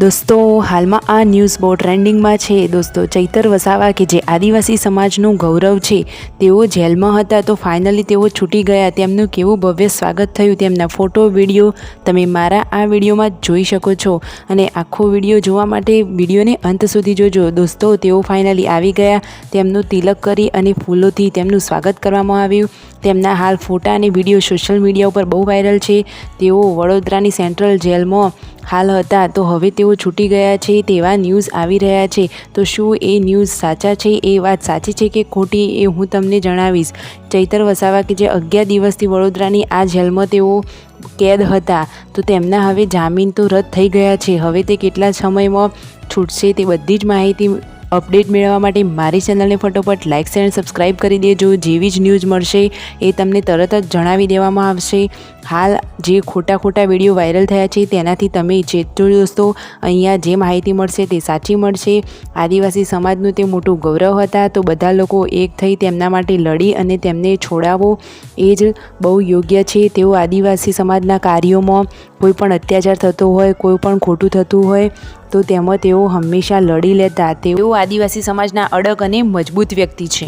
દોસ્તો હાલમાં આ ન્યૂઝ બહુ ટ્રેન્ડિંગમાં છે દોસ્તો। ચૈતર વસાવા કે જે આદિવાસી સમાજનું ગૌરવ છે, તેઓ જેલમાં હતા તો ફાઇનલી તેઓ છૂટી ગયા। તેમનું કેવું ભવ્ય સ્વાગત થયું, તેમના ફોટો વિડીયો તમે મારા આ વિડીયોમાં જોઈ શકો છો। અને આખો વિડીયો જોવા માટે વિડીયોને અંત સુધી જોજો દોસ્તો। તેઓ ફાઇનલી આવી ગયા, તેમનું તિલક કરી અને ફૂલોથી તેમનું સ્વાગત કરવામાં આવ્યું। તેમના હાલ ફોટા અને વિડીયો સોશિયલ મીડિયા ઉપર બહુ વાયરલ છે। તેઓ વડોદરાની સેન્ટ્રલ જેલમાં હાલ હતા, તો હવે તેઓ છૂટી ગયા છે તેવા ન્યૂઝ આવી રહ્યા છે। તો શું એ ન્યૂઝ સાચા છે, એ વાત સાચી છે કે ખોટી, એ હું તમને જણાવીશ। ચૈતર વસાવા કે જે 11 દિવસથી વડોદરાની આ જેલમાં તેઓ કેદ હતા, તો તેમના હવે જામીન તો રદ થઈ ગયા છે। હવે તે કેટલા સમયમાં છૂટશે તે બધી જ માહિતી અપડેટ મેળવવા માટે મારી ચેનલને ફટોફટ લાઇક શેર અને સબસ્ક્રાઈબ કરી દેજો। જેવી જ ન્યૂઝ મળશે એ તમને તરત જ જણાવી દેવામાં આવશે। હાલ જે ખોટા વિડીયો વાયરલ થયા છે તેનાથી તમે ચેતજો દોસ્તો। અહીંયા જે માહિતી મળશે તે સાચી મળશે। આદિવાસી સમાજનું તે મોટું ગૌરવ હતા, તો બધા લોકો એક થઈ તેમના માટે લડી અને તેમને છોડાવો એ જ બહુ યોગ્ય છે। તેઓ આદિવાસી સમાજના કાર્યોમાં કોઈ પણ અત્યાચાર થતો હોય, કોઈ પણ ખોટું થતું હોય તો તેમાં તેઓ હંમેશા લડી લેતા। તેઓ આદિવાસી સમાજના અડગ અને મજબૂત વ્યક્તિ છે।